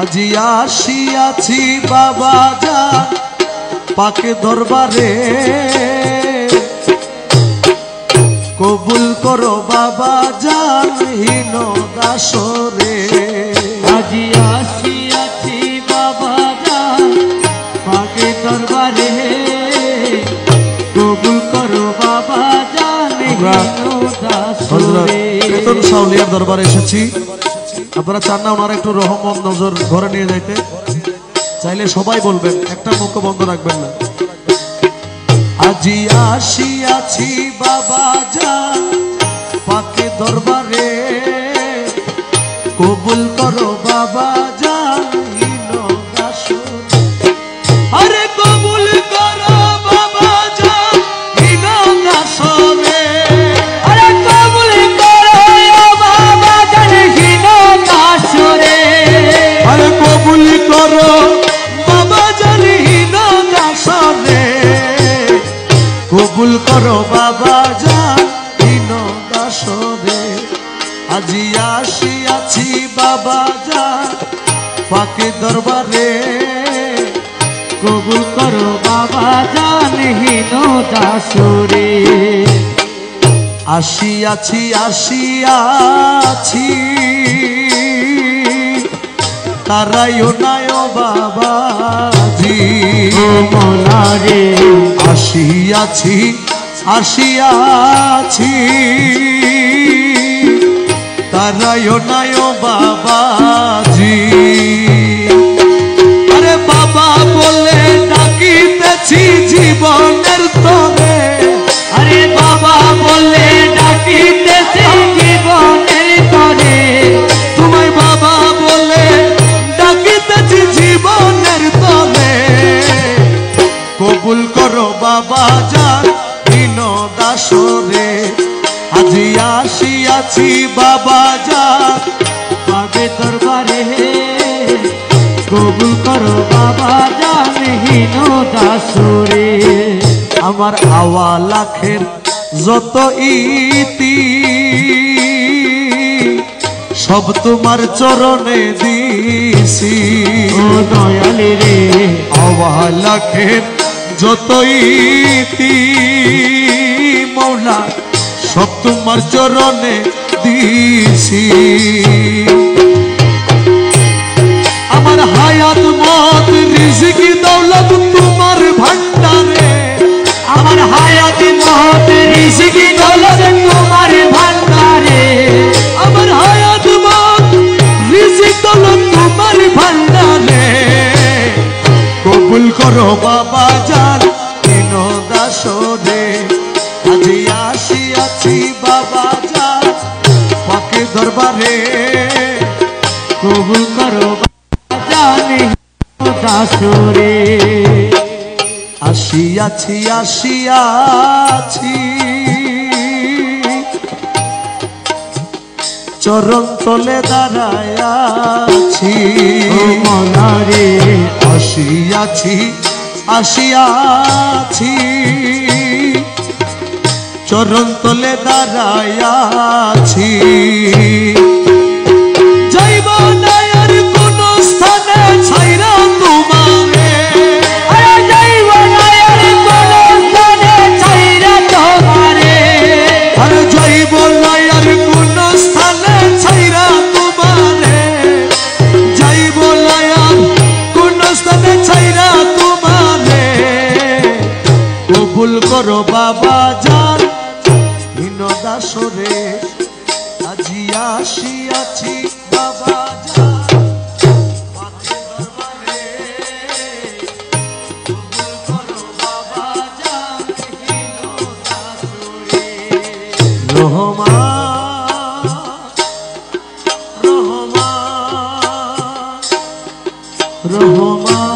আজি আসিয়াছি বাবা যান পাকে দরবারে, কবুল করো বাবা যান হীন দাসরে। আজি আসিয়াছি বাবা যান পাকে দরবারে, কবুল করো বাবা যান হীন দাসরে। বেতন সাউলিয়ার দরবারে এসেছি, আপনারা চান না ওনারা একটু রহমত নজর ঘরে নিয়ে যাইতে? চাইলে সবাই বলবেন, একটা মুখ বন্ধ রাখবেন না। আজি আসিয়াছি বাবা যান পাকে দরবারে, কবুল করো বাবা যান হীন দাসরে। আরে কবুল করো বাবা যান হীন দাসরে, আরে কবুল করো বাবা যান হীন দাসরে। আরে কবুল করো বাবা যান হীন দাসরে, কবুল করো বাবা যান হীন দাসরে। আজি আসিয়াছি বাবা যান পাকে দরবারে, কবুল করো বাবা যান হীন দাসরে। আসিয়াছি আসিয়াছি তারাইও নাই বাবাজি, ও মৌলা রে আসিয়াছি আসিয়াছি তারাইও নাই বাবাজি। আরে বাবা বলে ডাকিতেছি জীবনের তরে, আরে বাবা বলে ডাকিতেছি জীবনের তরে। তোমায় বাবা বলে ডাকিতেছি জীবনের তরে, কবুল করো বাবা যান হীন দাসরে। আজি আসিয়াছি বাবা যান পাকে দরবারে, কবুল করো বাবা যান হীন দাসরে। আমার আওয়া লাখের যত ইতি সব তোমার চরণে দিছি, ও দয়ালি রে আওয়া লাখের যত ইতি মৌলা সব তোমার চরণে দিছি। আমার হায়াত মত রিজিক দৌলত তোমার ভান্ডারে, আমার হায়াত মত রিজিক দৌলত তোমার ভান্ডারে। আমার হায়াত মত রিজিক দৌলত তোমার ভান্ডারে, কবুল করো বাবা যান হীন দাসরে। আজি আসিয়াছি বাবা যান পাকে দরবারে, কবুল করো বাবা যান হীন দাসরে। আসিয়াছি আসিয়াছি চরণ তলে দাঁড়ায়াছি, ও মৌলা রে আসিয়াছি আসিয়াছি চরণ তলে দাঁড়ায়াছি। যাইব না আর কোন স্থানে ছাইরা তোমারে, আরে যাইব না আর কোন স্থানে ছাইরা তোমারে। আরে যাইব না আর কোন স্থানে ছাইরা তোমারে, যাইব না আর কোন স্থানে ছাইরা তোমারে, কবুল করো বাবা যান হীন দাসরে। আজি আসিয়াছি বাবা যান পাকে দরবারে, কবুল করো বাবা যান হীন দাসরে। রহমান রহমান রহমান